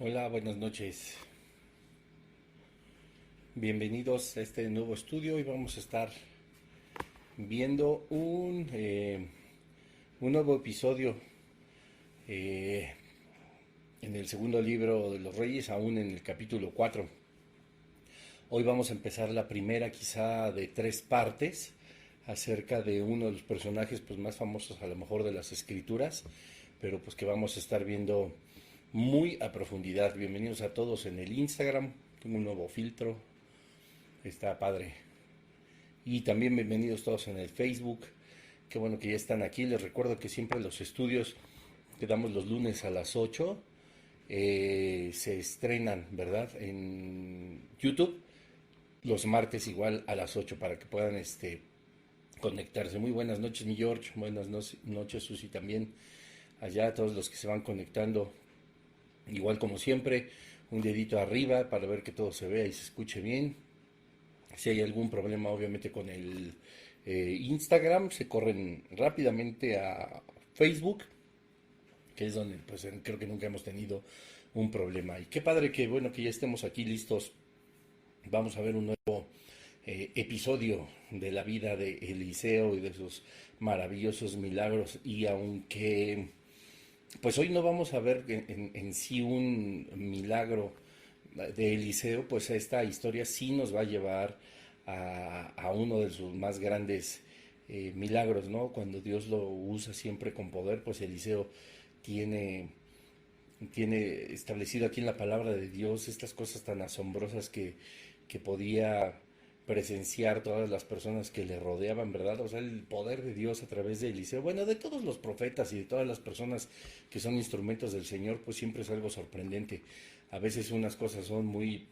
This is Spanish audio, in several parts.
Hola, buenas noches. Bienvenidos a este nuevo estudio y vamos a estar viendo un nuevo episodio eh, en el segundo libro de los Reyes, aún en el capítulo 4. Hoy vamos a empezar la primera quizá de tres partes acerca de uno de los personajes pues, más famosos a lo mejor de las escrituras, pero pues que vamos a estar viendo muy a profundidad. Bienvenidos a todos en el Instagram, tengo un nuevo filtro, está padre. Y también bienvenidos todos en el Facebook. Qué bueno que ya están aquí. Les recuerdo que siempre los estudios que damos los lunes a las 8 se estrenan, ¿verdad? En YouTube. Los martes igual a las 8 para que puedan conectarse. Muy buenas noches, mi George. Buenas noches, Susi, también. Allá a todos los que se van conectando. Igual como siempre, un dedito arriba para ver que todo se vea y se escuche bien. Si hay algún problema, obviamente, con el Instagram, se corren rápidamente a Facebook, que es donde pues creo que nunca hemos tenido un problema. Y qué padre que bueno que ya estemos aquí listos. Vamos a ver un nuevo episodio de la vida de Eliseo y de sus maravillosos milagros. Y aunque pues hoy no vamos a ver en sí un milagro de Eliseo, pues esta historia sí nos va a llevar a uno de sus más grandes milagros, ¿no? Cuando Dios lo usa siempre con poder, pues Eliseo tiene, tiene establecido aquí en la palabra de Dios estas cosas tan asombrosas que podía presenciar todas las personas que le rodeaban, ¿verdad? O sea, el poder de Dios a través de Eliseo, bueno, de todos los profetas y de todas las personas que son instrumentos del Señor, pues siempre es algo sorprendente. A veces unas cosas son muy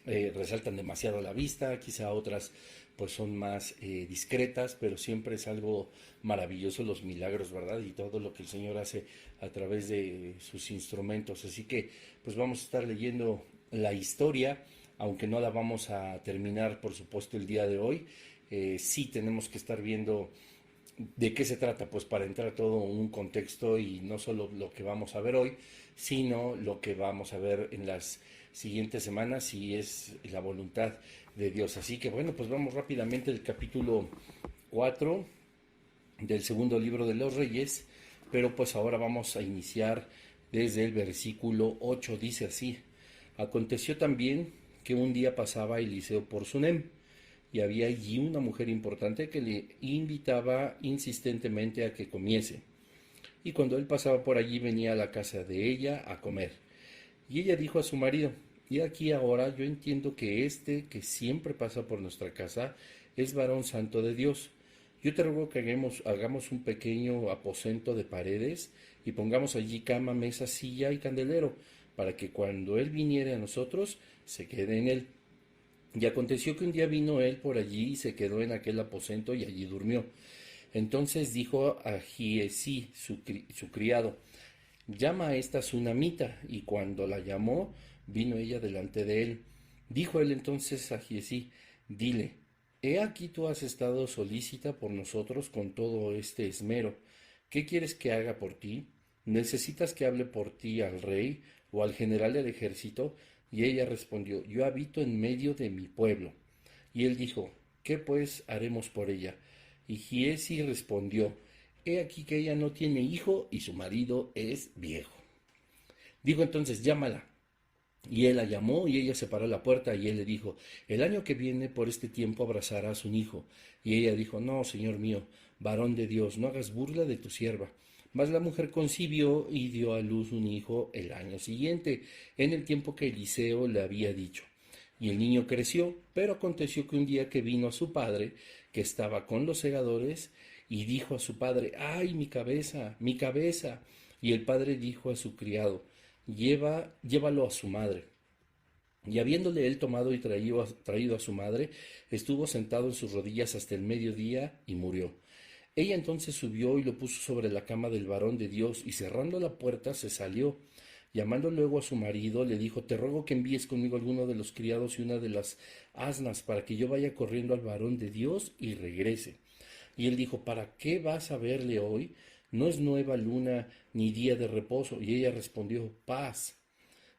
resaltan demasiado a la vista, quizá otras pues son más discretas, pero siempre es algo maravilloso los milagros, ¿verdad? Y todo lo que el Señor hace a través de sus instrumentos. Así que pues vamos a estar leyendo la historia, aunque no la vamos a terminar por supuesto el día de hoy. Sí tenemos que estar viendo ¿de qué se trata? Pues para entrar todo en un contexto y no solo lo que vamos a ver hoy, sino lo que vamos a ver en las siguientes semanas si es la voluntad de Dios. Así que bueno, pues vamos rápidamente al capítulo 4 del segundo libro de los Reyes, pero pues ahora vamos a iniciar desde el versículo 8, dice así: Aconteció también que un día pasaba Eliseo por Sunem, y había allí una mujer importante que le invitaba insistentemente a que comiese. Y cuando él pasaba por allí venía a la casa de ella a comer. Y ella dijo a su marido: y aquí ahora yo entiendo que este que siempre pasa por nuestra casa es varón santo de Dios. Yo te ruego que hagamos un pequeño aposento de paredes y pongamos allí cama, mesa, silla y candelero, para que cuando él viniere a nosotros se quede en él. Y aconteció que un día vino él por allí y se quedó en aquel aposento y allí durmió. Entonces dijo a Giesí, su criado: llama a esta sunamita. Y cuando la llamó, vino ella delante de él. Dijo él entonces a Giesí: dile, he aquí tú has estado solícita por nosotros con todo este esmero. ¿Qué quieres que haga por ti? ¿Necesitas que hable por ti al rey o al general del ejército? Y ella respondió: yo habito en medio de mi pueblo. Y él dijo: ¿qué pues haremos por ella? Y Giesi respondió: he aquí que ella no tiene hijo y su marido es viejo. Dijo entonces: llámala. Y él la llamó y ella se paró a la puerta y él le dijo: el año que viene por este tiempo abrazarás un hijo. Y ella dijo: no, señor mío, varón de Dios, no hagas burla de tu sierva. Mas la mujer concibió y dio a luz un hijo el año siguiente, en el tiempo que Eliseo le había dicho. Y el niño creció, pero aconteció que un día que vino a su padre, que estaba con los segadores, y dijo a su padre: ¡ay, mi cabeza, mi cabeza! Y el padre dijo a su criado: llévalo a su madre. Y habiéndole él tomado y traído a su madre, estuvo sentado en sus rodillas hasta el mediodía y murió. Ella entonces subió y lo puso sobre la cama del varón de Dios, y cerrando la puerta se salió. Llamando luego a su marido, le dijo: te ruego que envíes conmigo alguno de los criados y una de las asnas, para que yo vaya corriendo al varón de Dios y regrese. Y él dijo: ¿para qué vas a verle hoy? No es nueva luna ni día de reposo. Y ella respondió: paz.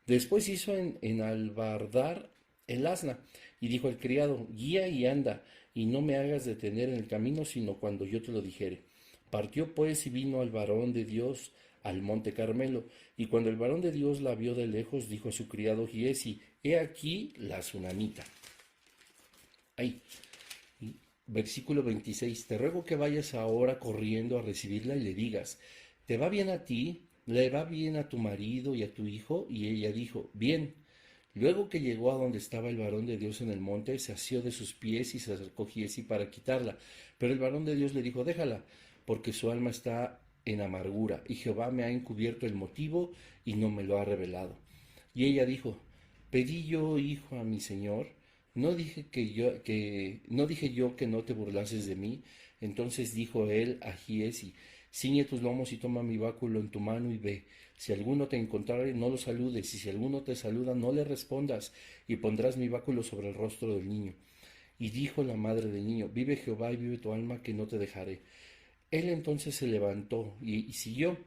Después hizo enalbardar el asna y dijo al criado, guía y anda, y no me hagas detener en el camino, sino cuando yo te lo dijere. Partió pues y vino al varón de Dios al monte Carmelo, y cuando el varón de Dios la vio de lejos, dijo a su criado Giesi, he aquí la tsunamita. Ahí, versículo 26, te ruego que vayas ahora corriendo a recibirla y le digas, ¿te va bien a ti? ¿Le va bien a tu marido y a tu hijo? Y ella dijo, bien. Luego que llegó a donde estaba el varón de Dios en el monte, se asió de sus pies y se acercó Giesi para quitarla. Pero el varón de Dios le dijo, déjala, porque su alma está en amargura, y Jehová me ha encubierto el motivo y no me lo ha revelado. Y ella dijo, pedí yo, hijo, a mi señor, no dije yo que no te burlases de mí. Entonces dijo él a Giesi, ciñe tus lomos y toma mi báculo en tu mano y ve. Si alguno te encontrare, no lo saludes, y si alguno te saluda, no le respondas, y pondrás mi báculo sobre el rostro del niño. Y dijo la madre del niño, vive Jehová y vive tu alma, que no te dejaré. Él entonces se levantó y siguió,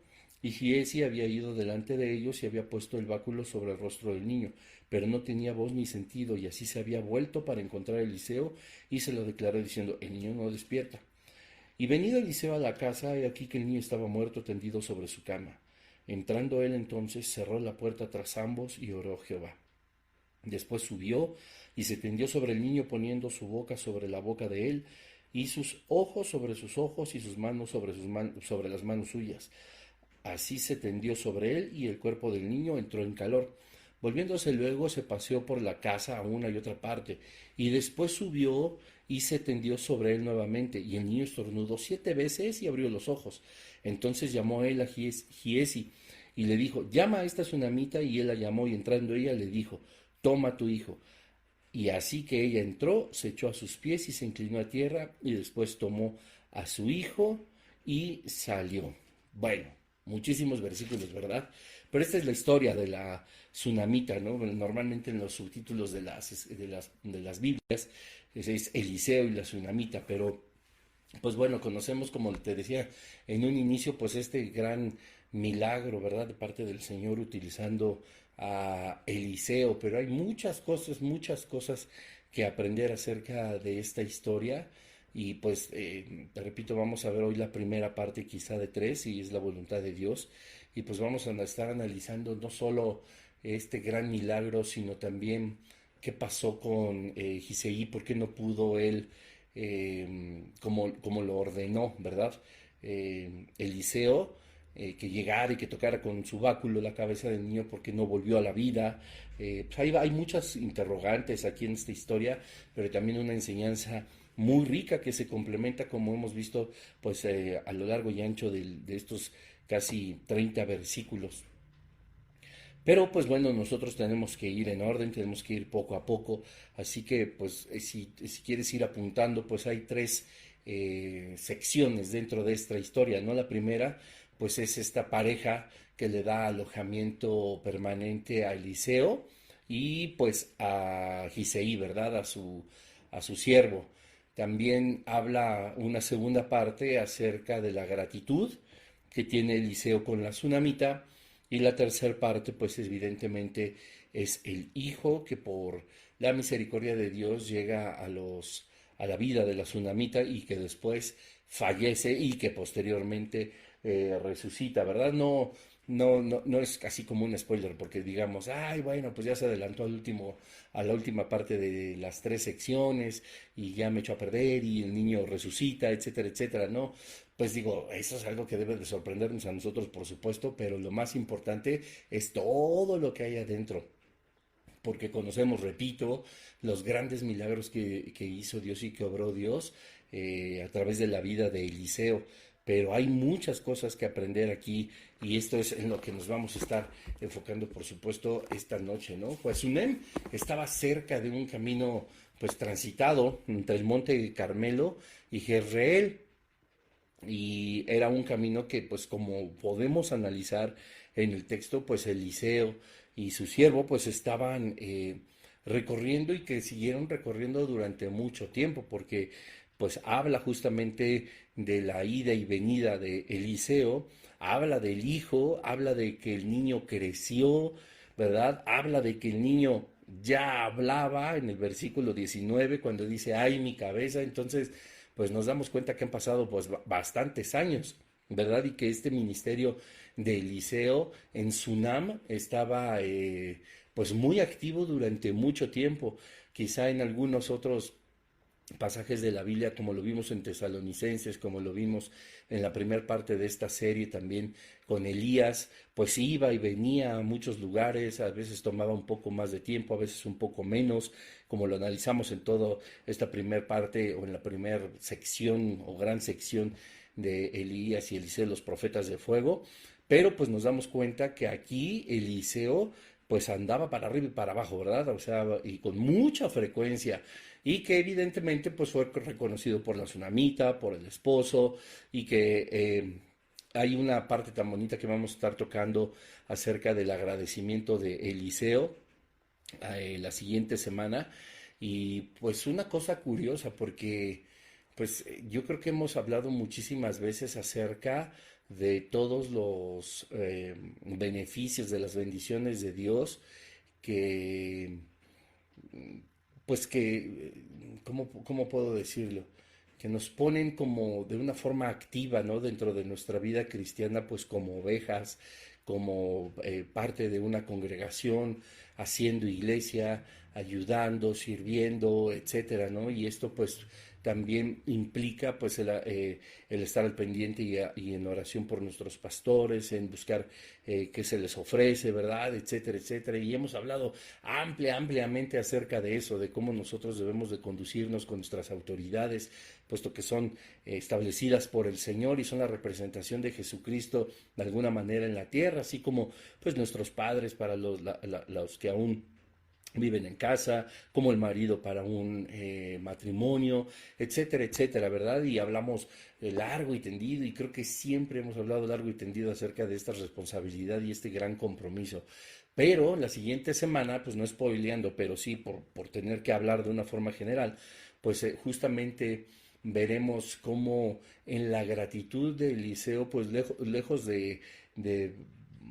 y Giesi había ido delante de ellos y había puesto el báculo sobre el rostro del niño, pero no tenía voz ni sentido, y así se había vuelto para encontrar a Eliseo, y se lo declaró diciendo, el niño no despierta. Y venido Eliseo a la casa, he aquí que el niño estaba muerto tendido sobre su cama. Entrando él entonces, cerró la puerta tras ambos y oró a Jehová. Después subió y se tendió sobre el niño poniendo su boca sobre la boca de él y sus ojos sobre sus ojos y sus manos sobre las manos suyas. Así se tendió sobre él y el cuerpo del niño entró en calor. Volviéndose luego se paseó por la casa a una y otra parte y después subió y se tendió sobre él nuevamente y el niño estornudó 7 veces y abrió los ojos. Entonces llamó él a Giesi y le dijo, llama a esta tsunamita, y él la llamó y entrando ella le dijo, toma tu hijo. Y así que ella entró, se echó a sus pies y se inclinó a tierra y después tomó a su hijo y salió. Bueno, muchísimos versículos, ¿verdad? Pero esta es la historia de la tsunamita, ¿no? Normalmente en los subtítulos de las Biblias es Eliseo y la tsunamita, pero pues bueno, conocemos, como te decía en un inicio, pues este gran milagro, ¿verdad? De parte del Señor utilizando a Eliseo, pero hay muchas cosas que aprender acerca de esta historia. Y pues, te repito, vamos a ver hoy la primera parte quizá de tres, y es la voluntad de Dios. Y pues vamos a estar analizando no solo este gran milagro, sino también qué pasó con Giseí, por qué no pudo él como lo ordenó, ¿verdad? Eliseo, que llegara y que tocara con su báculo la cabeza del niño porque no volvió a la vida. Pues hay muchas interrogantes aquí en esta historia, pero también una enseñanza muy rica que se complementa, como hemos visto, pues a lo largo y ancho de estos casi 30 versículos. Pero pues bueno, nosotros tenemos que ir en orden, tenemos que ir poco a poco, así que pues si quieres ir apuntando, pues hay tres secciones dentro de esta historia, ¿no? La primera pues es esta pareja que le da alojamiento permanente a Eliseo y pues a Giseí, ¿verdad? A su siervo. También habla una segunda parte acerca de la gratitud que tiene Eliseo con la tsunamita, y la tercera parte, pues evidentemente es el hijo que por la misericordia de Dios llega a la vida de la tsunamita y que después fallece y que posteriormente resucita, ¿verdad? No es casi como un spoiler porque digamos, ay, bueno, pues ya se adelantó a la última parte de las tres secciones y ya me echó a perder y el niño resucita, etcétera, etcétera, ¿no? Pues digo, eso es algo que debe de sorprendernos a nosotros, por supuesto, pero lo más importante es todo lo que hay adentro, porque conocemos, repito, los grandes milagros que hizo Dios y que obró Dios a través de la vida de Eliseo. Pero hay muchas cosas que aprender aquí y esto es en lo que nos vamos a estar enfocando, por supuesto, esta noche, ¿no? Pues Sunem estaba cerca de un camino pues transitado entre el monte Carmelo y Jezreel, y era un camino que pues como podemos analizar en el texto, pues Eliseo y su siervo pues estaban recorriendo y que siguieron recorriendo durante mucho tiempo, porque pues habla justamente de la ida y venida de Eliseo, habla del hijo, habla de que el niño creció, ¿verdad? Habla de que el niño ya hablaba en el versículo 19 cuando dice, ay, mi cabeza. Entonces, pues nos damos cuenta que han pasado pues bastantes años, ¿verdad? Y que este ministerio de Eliseo en Sunam estaba pues muy activo durante mucho tiempo. Quizá en algunos otros pasajes de la Biblia, como lo vimos en Tesalonicenses, como lo vimos en la primera parte de esta serie también con Elías, pues iba y venía a muchos lugares, a veces tomaba un poco más de tiempo, a veces un poco menos, como lo analizamos en toda esta primera parte o en la primera sección o gran sección de Elías y Eliseo, los profetas de fuego, pero pues nos damos cuenta que aquí Eliseo pues andaba para arriba y para abajo, ¿verdad? O sea, y con mucha frecuencia y que evidentemente pues fue reconocido por la tsunamita, por el esposo y que hay una parte tan bonita que vamos a estar tocando acerca del agradecimiento de Eliseo la siguiente semana y pues una cosa curiosa porque pues yo creo que hemos hablado muchísimas veces acerca de todos los beneficios, de las bendiciones de Dios que pues que, ¿cómo puedo decirlo? Que nos ponen como de una forma activa, ¿no? Dentro de nuestra vida cristiana, pues como ovejas, como parte de una congregación, haciendo iglesia, ayudando, sirviendo, etcétera, ¿no? Y esto pues también implica pues el estar al pendiente y en oración por nuestros pastores, en buscar qué se les ofrece, ¿verdad? Etcétera, etcétera. Y hemos hablado ampliamente acerca de eso, de cómo nosotros debemos de conducirnos con nuestras autoridades, puesto que son establecidas por el Señor y son la representación de Jesucristo de alguna manera en la tierra, así como pues nuestros padres para los que aún viven en casa, como el marido para un matrimonio, etcétera, etcétera, ¿verdad? Y hablamos largo y tendido y creo que siempre hemos hablado largo y tendido acerca de esta responsabilidad y este gran compromiso. Pero la siguiente semana, pues no spoileando, pero sí por tener que hablar de una forma general, pues justamente veremos cómo en la gratitud de Eliseo, pues lejos de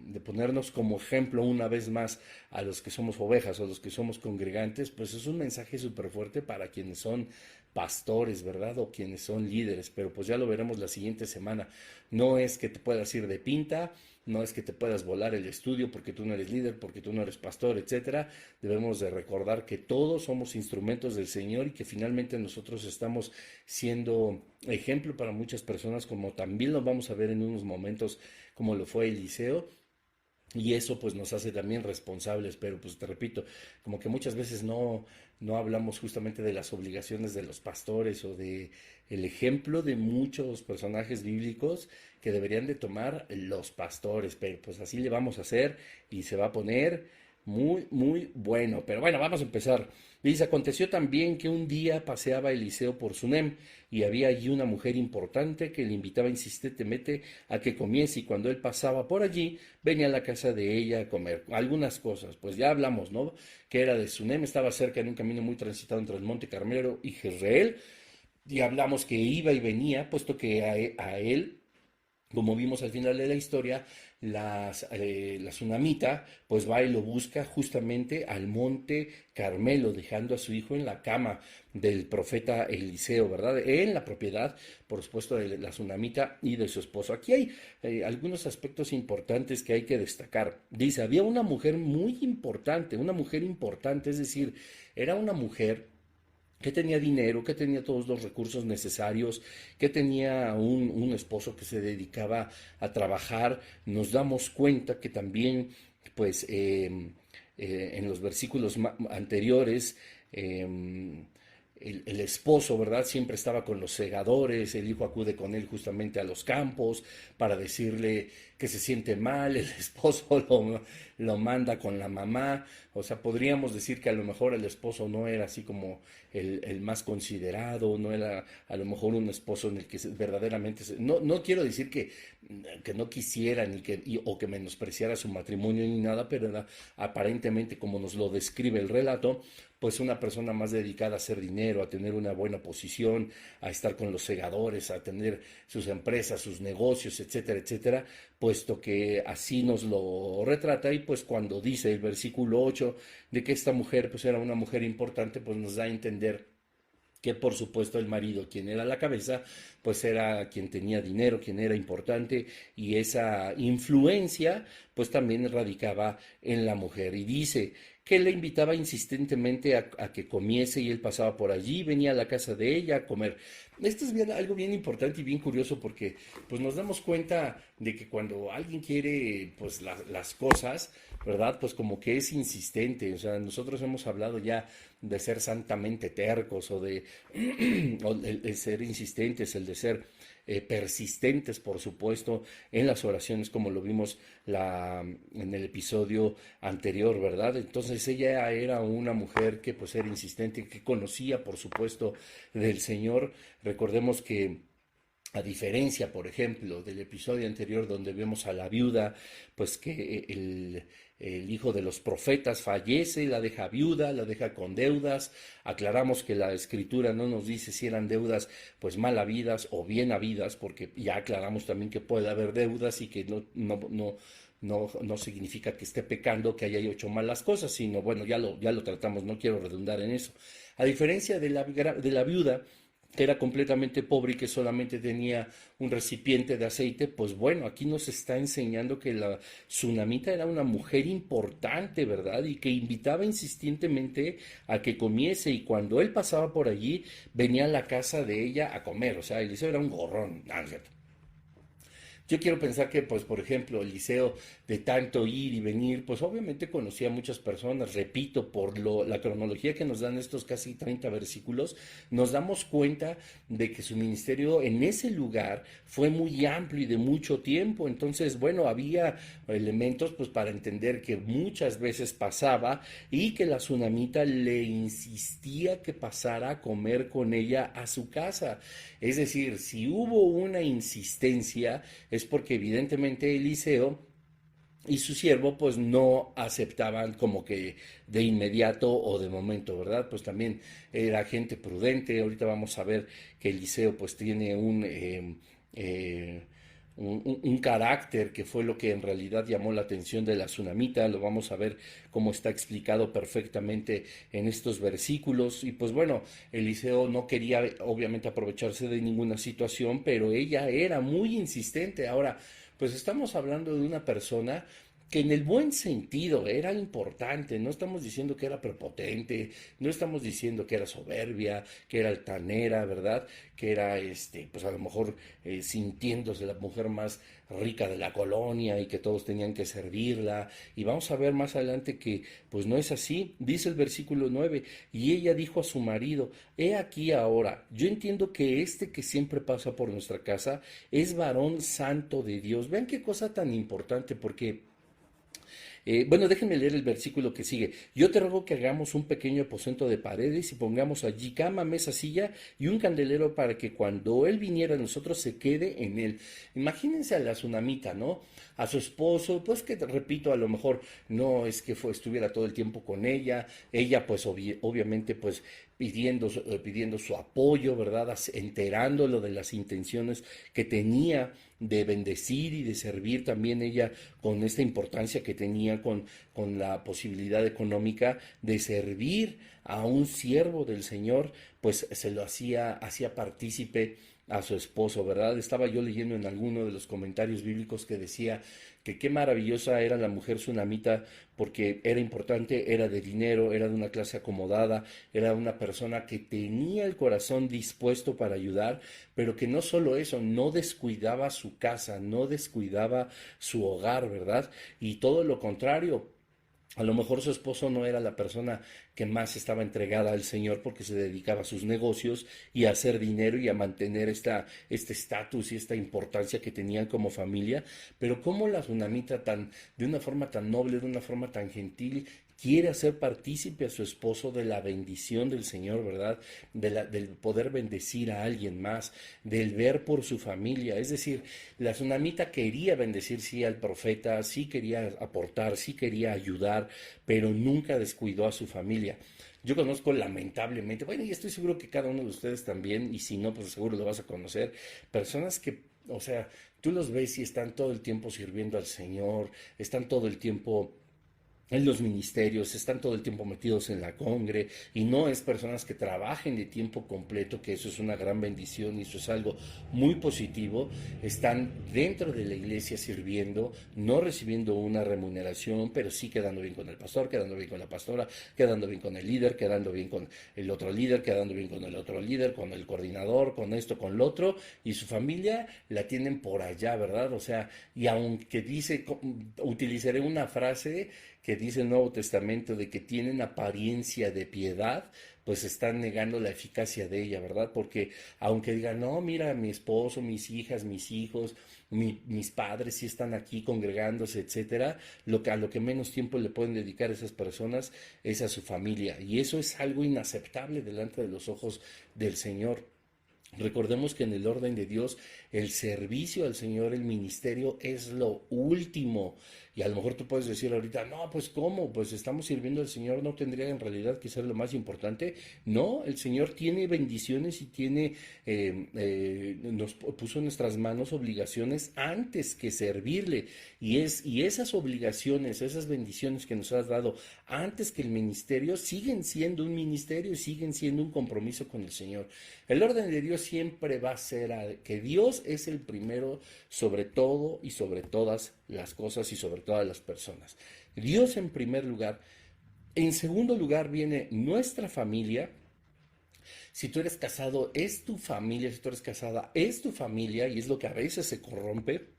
de ponernos como ejemplo una vez más a los que somos ovejas o a los que somos congregantes, pues es un mensaje súper fuerte para quienes son pastores, ¿verdad? O quienes son líderes, pero pues ya lo veremos la siguiente semana. No es que te puedas ir de pinta, no es que te puedas volar el estudio porque tú no eres líder, porque tú no eres pastor, etcétera. Debemos de recordar que todos somos instrumentos del Señor y que finalmente nosotros estamos siendo ejemplo para muchas personas, como también lo vamos a ver en unos momentos, como lo fue Eliseo. Y eso pues nos hace también responsables, pero pues te repito, como que muchas veces no hablamos justamente de las obligaciones de los pastores o de el ejemplo de muchos personajes bíblicos que deberían de tomar los pastores, pero pues así le vamos a hacer y se va a poner muy bueno. Pero bueno, vamos a empezar. Dice, aconteció también que un día paseaba Eliseo por Sunem y había allí una mujer importante que le invitaba insistentemente a que comiese y cuando él pasaba por allí venía a la casa de ella a comer algunas cosas. Pues ya hablamos, ¿no? Que era de Sunem, estaba cerca en un camino muy transitado entre el Monte Carmelo y Jezreel y hablamos que iba y venía, puesto que a él como vimos al final de la historia, la tsunamita pues va y lo busca justamente al monte Carmelo, dejando a su hijo en la cama del profeta Eliseo, ¿verdad? En la propiedad, por supuesto, de la tsunamita y de su esposo. Aquí hay algunos aspectos importantes que hay que destacar. Dice, había una mujer importante, es decir, era una mujer que tenía dinero, que tenía todos los recursos necesarios, que tenía un esposo que se dedicaba a trabajar. Nos damos cuenta que también, pues, en los versículos anteriores, el esposo, ¿verdad? Siempre estaba con los segadores, el hijo acude con él justamente a los campos para decirle que se siente mal, el esposo lo manda con la mamá, o sea, podríamos decir que a lo mejor el esposo no era así como el más considerado, no era a lo mejor un esposo en el que verdaderamente, no quiero decir que que no quisiera o que menospreciara su matrimonio ni nada, pero era aparentemente, como nos lo describe el relato, pues una persona más dedicada a hacer dinero, a tener una buena posición, a estar con los segadores, a tener sus empresas, sus negocios, etcétera, etcétera, puesto que así nos lo retrata. Y pues cuando dice el versículo 8 de que esta mujer pues era una mujer importante, pues nos da a entender que por supuesto el marido, quien era la cabeza, pues era quien tenía dinero, quien era importante, y esa influencia pues también radicaba en la mujer. Y dice que le invitaba insistentemente a que comiese, y él pasaba por allí, venía a la casa de ella a comer. Esto es algo bien importante y bien curioso, porque pues nos damos cuenta de que cuando alguien quiere pues las cosas, ¿verdad? Pues como que es insistente. O sea, nosotros hemos hablado ya de ser santamente tercos, o de o el ser insistentes, el de ser persistentes, por supuesto, en las oraciones, como lo vimos en el episodio anterior, ¿verdad? Entonces ella era una mujer que pues era insistente, que conocía, por supuesto, del Señor. Recordemos que, a diferencia, por ejemplo, del episodio anterior donde vemos a la viuda, pues que el hijo de los profetas fallece, la deja viuda, la deja con deudas. Aclaramos que la escritura no nos dice si eran deudas pues mal habidas o bien habidas, porque ya aclaramos también que puede haber deudas y que no significa que esté pecando, que haya hecho mal las cosas, sino bueno, ya lo tratamos, no quiero redundar en eso. A diferencia de la viuda, que era completamente pobre y que solamente tenía un recipiente de aceite, pues bueno, aquí nos está enseñando que la tsunamita era una mujer importante, ¿verdad? Y que invitaba insistentemente a que comiese, y cuando él pasaba por allí, venía a la casa de ella a comer. O sea, Eliseo era un gorrón, Ángel. Yo quiero pensar que, pues, por ejemplo, Eliseo, de tanto ir y venir, pues obviamente conocía a muchas personas. Repito, por la cronología que nos dan estos casi 30 versículos, nos damos cuenta de que su ministerio en ese lugar fue muy amplio y de mucho tiempo. Entonces, bueno, había elementos pues para entender que muchas veces pasaba, y que la tsunamita le insistía que pasara a comer con ella a su casa. Es decir, si hubo una insistencia, es porque evidentemente Eliseo y su siervo pues no aceptaban como que de inmediato o de momento, ¿verdad? Pues también era gente prudente. Ahorita vamos a ver que Eliseo pues tiene eh, un carácter que fue lo que en realidad llamó la atención de la tsunamita. Lo vamos a ver cómo está explicado perfectamente en estos versículos. Y pues bueno, Eliseo no quería obviamente aprovecharse de ninguna situación, pero ella era muy insistente. Ahora, pues estamos hablando de una persona que en el buen sentido era importante. No estamos diciendo que era prepotente, no estamos diciendo que era soberbia, que era altanera, ¿verdad? Que era, pues a lo mejor sintiéndose la mujer más rica de la colonia y que todos tenían que servirla. Y vamos a ver más adelante que pues no es así. Dice el versículo 9: y ella dijo a su marido: he aquí ahora, yo entiendo que este que siempre pasa por nuestra casa es varón santo de Dios. Vean qué cosa tan importante, porque bueno, déjenme leer el versículo que sigue. Yo te ruego que hagamos un pequeño aposento de paredes y pongamos allí cama, mesa, silla y un candelero, para que cuando él viniera a nosotros se quede en él. Imagínense a la tsunamita, ¿no? A su esposo, pues que repito, a lo mejor no es que estuviera todo el tiempo con ella pues obviamente pues pidiendo su apoyo, ¿verdad? Enterándolo de las intenciones que tenía de bendecir y de servir también ella, con esta importancia que tenía con la posibilidad económica de servir a un siervo del Señor, pues se lo hacía partícipe a su esposo, ¿verdad? Estaba yo leyendo en alguno de los comentarios bíblicos que decía que qué maravillosa era la mujer tsunamita, porque era importante, era de dinero, era de una clase acomodada, era una persona que tenía el corazón dispuesto para ayudar, pero que no solo eso, no descuidaba su casa, no descuidaba su hogar, ¿verdad? Y todo lo contrario. A lo mejor su esposo no era la persona que más estaba entregada al Señor, porque se dedicaba a sus negocios y a hacer dinero y a mantener este estatus y esta importancia que tenían como familia. Pero cómo la tsunamita de una forma tan noble, de una forma tan gentil, quiere hacer partícipe a su esposo de la bendición del Señor, ¿verdad? Del poder bendecir a alguien más, del ver por su familia. Es decir, la tsunamita quería bendecir sí al profeta, sí quería aportar, sí quería ayudar, pero nunca descuidó a su familia. Yo conozco lamentablemente, bueno, y estoy seguro que cada uno de ustedes también, y si no, pues seguro lo vas a conocer, personas que, o sea, tú los ves y están todo el tiempo sirviendo al Señor, están todo el tiempo en los ministerios, están todo el tiempo metidos en la congre, y no es personas que trabajen de tiempo completo, que eso es una gran bendición y eso es algo muy positivo. Están dentro de la iglesia sirviendo, no recibiendo una remuneración, pero sí quedando bien con el pastor, quedando bien con la pastora, quedando bien con el líder, quedando bien con el otro líder, quedando bien con el otro líder, con el coordinador, con esto, con lo otro, y su familia la tienen por allá, ¿verdad? O sea, y aunque dice, utilizaré una frase que dice el Nuevo Testamento de que tienen apariencia de piedad, pues están negando la eficacia de ella, ¿verdad? Porque aunque digan, no, mira, mi esposo, mis hijas, mis hijos, mis padres sí están aquí congregándose, etcétera, a lo que menos tiempo le pueden dedicar a esas personas es a su familia. Y eso es algo inaceptable delante de los ojos del Señor. Recordemos que en el orden de Dios el servicio al Señor, el ministerio es lo último. Y a lo mejor tú puedes decir ahorita, no, pues ¿cómo? Pues estamos sirviendo al Señor, ¿no tendría en realidad que ser lo más importante? No, el Señor tiene bendiciones y nos puso en nuestras manos obligaciones antes que servirle. Y esas obligaciones, esas bendiciones que nos has dado antes que el ministerio, siguen siendo un ministerio y siguen siendo un compromiso con el Señor. El orden de Dios siempre va a ser que Dios es el primero sobre todo y sobre todas las cosas y sobre todas las personas. Dios en primer lugar. En segundo lugar viene nuestra familia. Si tú eres casado, es tu familia. Si tú eres casada, es tu familia. Y es lo que a veces se corrompe.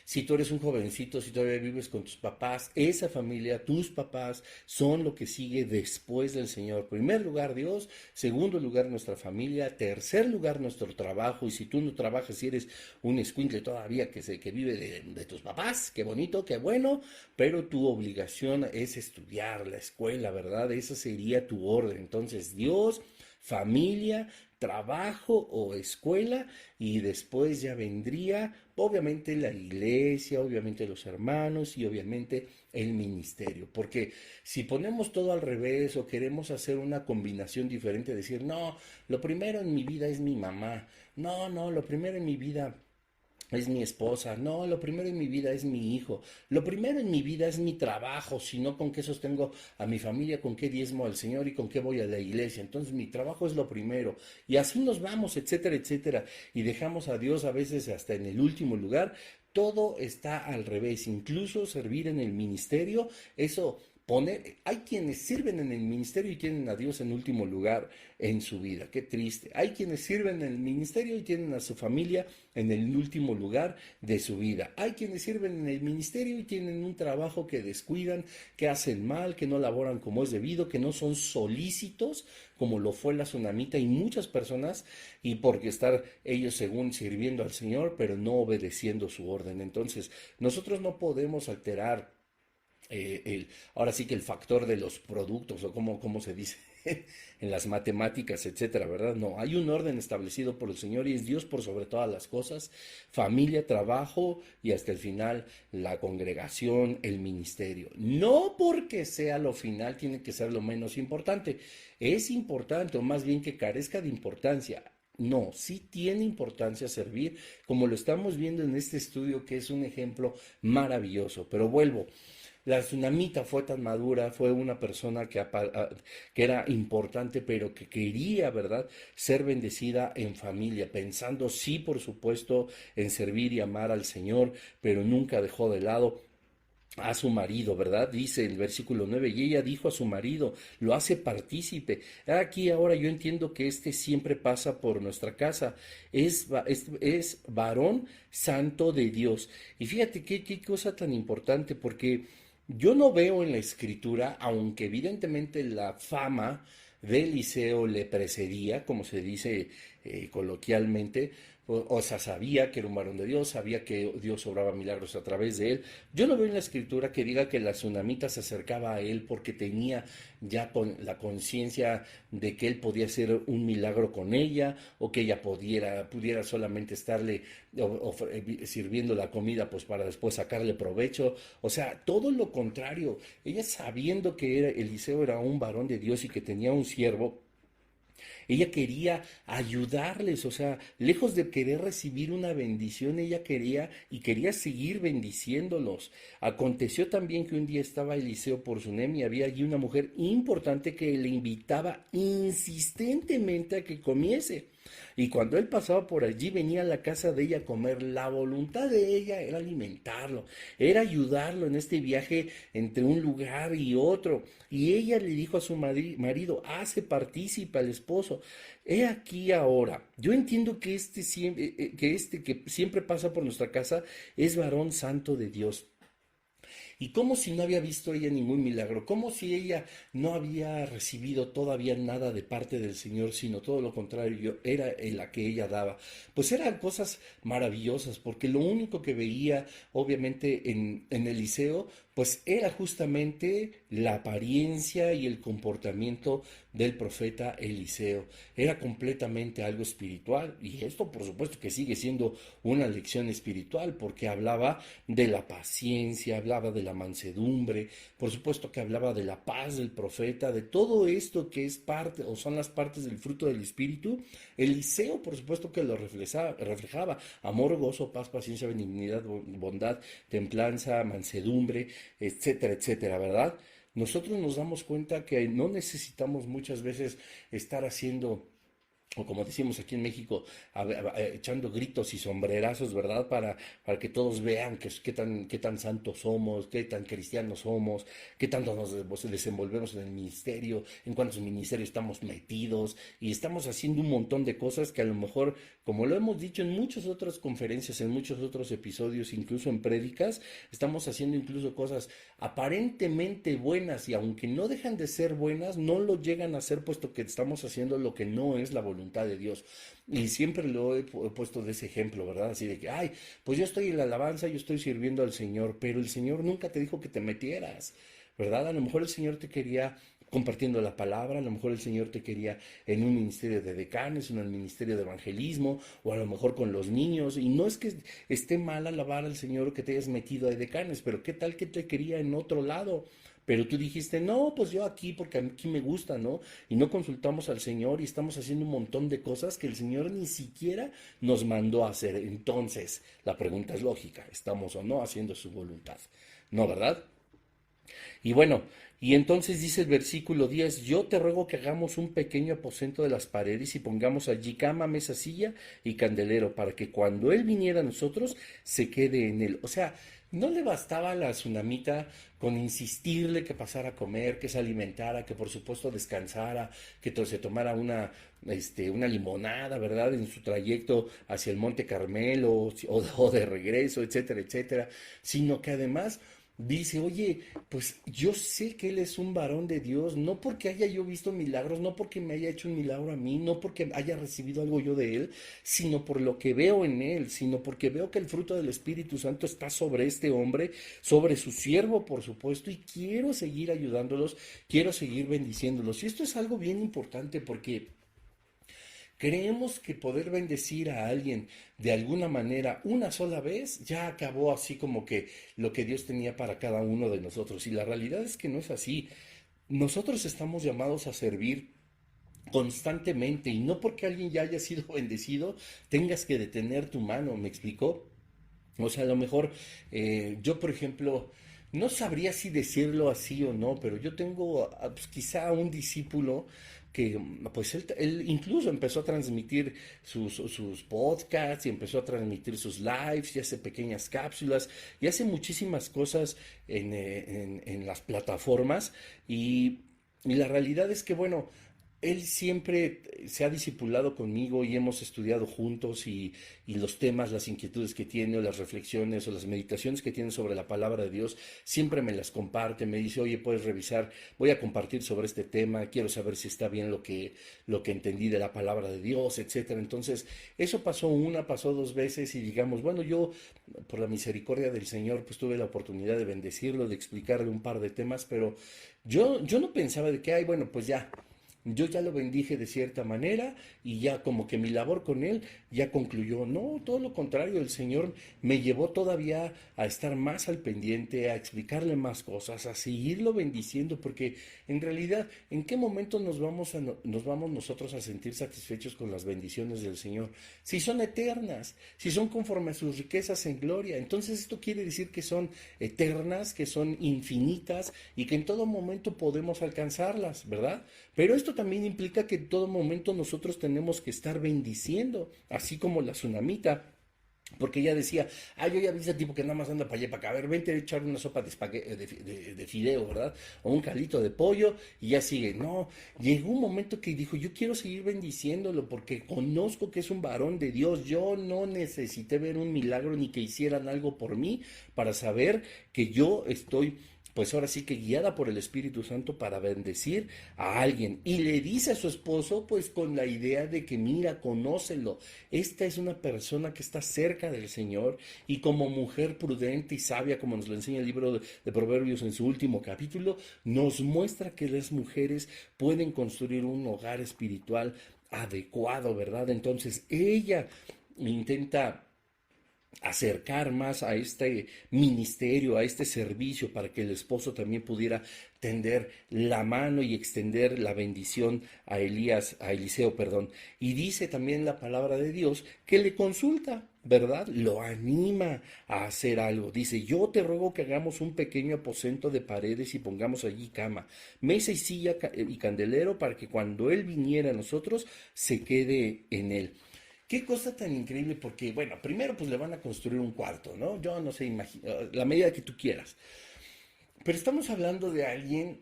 Si tú eres un jovencito, si todavía vives con tus papás, esa familia, tus papás, son lo que sigue después del Señor. Primer lugar Dios, segundo lugar nuestra familia, tercer lugar nuestro trabajo. Y si tú no trabajas, si eres un escuincle todavía que vive de tus papás, qué bonito, qué bueno, pero tu obligación es estudiar la escuela, ¿verdad? Esa sería tu orden. Entonces Dios, familia, trabajo o escuela, y después ya vendría obviamente la iglesia, obviamente los hermanos y obviamente el ministerio. Porque si ponemos todo al revés o queremos hacer una combinación diferente, decir, no, lo primero en mi vida es mi mamá, no, lo primero en mi vida es mi esposa, no, lo primero en mi vida es mi hijo, lo primero en mi vida es mi trabajo, si no, con qué sostengo a mi familia, con qué diezmo al Señor y con qué voy a la iglesia. Entonces mi trabajo es lo primero, y así nos vamos, etcétera, etcétera, y dejamos a Dios a veces hasta en el último lugar. Todo está al revés, incluso servir en el ministerio, eso hay quienes sirven en el ministerio y tienen a Dios en último lugar en su vida. Qué triste. Hay quienes sirven en el ministerio y tienen a su familia en el último lugar de su vida. Hay quienes sirven en el ministerio y tienen un trabajo que descuidan, que hacen mal, que no laboran como es debido, que no son solícitos, como lo fue la tsunamita y muchas personas, y porque estar ellos según sirviendo al Señor, pero no obedeciendo su orden. Entonces, nosotros no podemos alterar ahora sí que el factor de los productos, o como se dice en las matemáticas, etcétera, ¿verdad? No, hay un orden establecido por el Señor y es Dios por sobre todas las cosas, familia, trabajo y hasta el final la congregación, el ministerio. No porque sea lo final tiene que ser lo menos importante, es importante, o más bien que carezca de importancia. No, sí tiene importancia servir, como lo estamos viendo en este estudio, que es un ejemplo maravilloso. Pero vuelvo, la tsunamita fue tan madura, fue una persona que era importante, pero que quería, ¿verdad?, ser bendecida en familia, pensando sí, por supuesto, en servir y amar al Señor, pero nunca dejó de lado a su marido, ¿verdad? Dice el versículo 9, y ella dijo a su marido, lo hace partícipe. Aquí ahora yo entiendo que este siempre pasa por nuestra casa, es varón santo de Dios. Y fíjate qué cosa tan importante, porque yo no veo en la escritura, aunque evidentemente la fama de Eliseo le precedía, como se dice coloquialmente, o sea, sabía que era un varón de Dios, sabía que Dios obraba milagros a través de él. Yo no veo en la escritura que diga que la tsunamita se acercaba a él porque tenía ya la conciencia de que él podía hacer un milagro con ella, o que ella pudiera solamente estarle sirviendo la comida pues para después sacarle provecho. O sea, todo lo contrario. Ella, sabiendo que Eliseo era un varón de Dios y que tenía un siervo, ella quería ayudarles, o sea, lejos de querer recibir una bendición, ella quería seguir bendiciéndolos. Aconteció también que un día estaba Eliseo por Sunem y había allí una mujer importante que le invitaba insistentemente a que comiese. Y cuando él pasaba por allí, venía a la casa de ella a comer. La voluntad de ella era alimentarlo, era ayudarlo en este viaje entre un lugar y otro. Y ella le dijo a su marido, hace partícipe al esposo. He aquí ahora, yo entiendo que que siempre pasa por nuestra casa es varón santo de Dios. Y como si no había visto ella ningún milagro, como si ella no había recibido todavía nada de parte del Señor, sino todo lo contrario, era la que ella daba. Pues eran cosas maravillosas, porque lo único que veía, obviamente, en Eliseo, pues era justamente la apariencia y el comportamiento del profeta Eliseo. Era completamente algo espiritual, y esto por supuesto que sigue siendo una lección espiritual, porque hablaba de la paciencia, hablaba de la mansedumbre, por supuesto que hablaba de la paz del profeta, de todo esto que es parte o son las partes del fruto del espíritu. Eliseo por supuesto que lo reflejaba: amor, gozo, paz, paciencia, benignidad, bondad, templanza, mansedumbre, etcétera, etcétera, ¿verdad? Nosotros nos damos cuenta que no necesitamos muchas veces estar haciendo, o como decimos aquí en México, echando gritos y sombrerazos, ¿verdad? Para que todos vean qué tan santos somos, qué tan cristianos somos, qué tanto nos desenvolvemos en el ministerio, en cuántos ministerios estamos metidos, y estamos haciendo un montón de cosas que a lo mejor, como lo hemos dicho en muchas otras conferencias, en muchos otros episodios, incluso en prédicas, estamos haciendo incluso cosas aparentemente buenas, y aunque no dejan de ser buenas, no lo llegan a ser, puesto que estamos haciendo lo que no es la voluntad de Dios. Y siempre lo he puesto de ese ejemplo, ¿verdad? Así de que, ay, pues yo estoy en la alabanza, yo estoy sirviendo al Señor, pero el Señor nunca te dijo que te metieras, ¿verdad? A lo mejor el Señor te quería compartiendo la palabra, a lo mejor el Señor te quería en un ministerio de decanes, en un ministerio de evangelismo, o a lo mejor con los niños. Y no es que esté mal alabar al Señor que te hayas metido de decanes, pero qué tal que te quería en otro lado. Pero tú dijiste, no, pues yo aquí porque aquí me gusta, ¿no? Y no consultamos al Señor, y estamos haciendo un montón de cosas que el Señor ni siquiera nos mandó a hacer. Entonces, la pregunta es lógica: ¿estamos o no haciendo su voluntad? No, ¿verdad? Y bueno, y entonces dice el versículo 10: yo te ruego que hagamos un pequeño aposento de las paredes y pongamos allí cama, mesa, silla y candelero, para que cuando él viniera a nosotros se quede en él. O sea, no le bastaba a la tsunamita con insistirle que pasara a comer, que se alimentara, que por supuesto descansara, que se tomara una limonada, ¿verdad? En su trayecto hacia el Monte Carmelo, o de regreso, etcétera, etcétera, sino que además dice, oye, pues yo sé que él es un varón de Dios, no porque haya yo visto milagros, no porque me haya hecho un milagro a mí, no porque haya recibido algo yo de él, sino por lo que veo en él, sino porque veo que el fruto del Espíritu Santo está sobre este hombre, sobre su siervo, por supuesto, y quiero seguir ayudándolos, quiero seguir bendiciéndolos. Y esto es algo bien importante, porque creemos que poder bendecir a alguien de alguna manera una sola vez ya acabó así como que lo que Dios tenía para cada uno de nosotros. Y la realidad es que no es así. Nosotros estamos llamados a servir constantemente, y no porque alguien ya haya sido bendecido tengas que detener tu mano. ¿Me explicó? O sea, a lo mejor yo, por ejemplo, no sabría si decirlo así o no, pero yo tengo pues, quizá un discípulo que pues él incluso empezó a transmitir sus podcasts, y empezó a transmitir sus lives, y hace pequeñas cápsulas, y hace muchísimas cosas en las plataformas. Y la realidad es que, bueno, él siempre se ha discipulado conmigo y hemos estudiado juntos y los temas, las inquietudes que tiene o las reflexiones o las meditaciones que tiene sobre la palabra de Dios, siempre me las comparte, me dice, oye, puedes revisar, voy a compartir sobre este tema, quiero saber si está bien lo que entendí de la palabra de Dios, etcétera. Entonces, eso pasó una, pasó dos veces y digamos, bueno, yo por la misericordia del Señor, pues tuve la oportunidad de bendecirlo, de explicarle un par de temas, pero yo no pensaba de que, ay, bueno, pues ya, yo ya lo bendije de cierta manera y ya como que mi labor con él ya concluyó. No, todo lo contrario, el Señor me llevó todavía a estar más al pendiente, a explicarle más cosas, a seguirlo bendiciendo, porque en realidad, ¿en qué momento nos vamos nosotros a sentir satisfechos con las bendiciones del Señor? Si son eternas, si son conforme a sus riquezas en gloria, entonces esto quiere decir que son eternas, que son infinitas y que en todo momento podemos alcanzarlas, ¿verdad? Pero esto también implica que en todo momento nosotros tenemos que estar bendiciendo, así como la tsunamita. Porque ella decía, yo ya vi ese tipo que nada más anda para allá para acá, a ver, vente a echar una sopa de fideo, ¿verdad? O un calito de pollo y ya sigue. No, llegó un momento que dijo, yo quiero seguir bendiciéndolo porque conozco que es un varón de Dios. Yo no necesité ver un milagro ni que hicieran algo por mí para saber que yo estoy, pues ahora sí que guiada por el Espíritu Santo para bendecir a alguien. Y le dice a su esposo, pues con la idea de que mira, conócelo. Esta es una persona que está cerca del Señor y como mujer prudente y sabia, como nos lo enseña el libro de Proverbios en su último capítulo, nos muestra que las mujeres pueden construir un hogar espiritual adecuado, ¿verdad? Entonces ella intenta acercar más a este ministerio, a este servicio, para que el esposo también pudiera tender la mano y extender la bendición a Eliseo, perdón. Y dice también la palabra de Dios que le consulta, ¿verdad? Lo anima a hacer algo. Dice, yo te ruego que hagamos un pequeño aposento de paredes y pongamos allí cama, mesa y silla y candelero para que cuando él viniera a nosotros se quede en él. Qué cosa tan increíble, porque, bueno, primero pues le van a construir un cuarto, ¿no? Yo no sé, la medida que tú quieras. Pero estamos hablando de alguien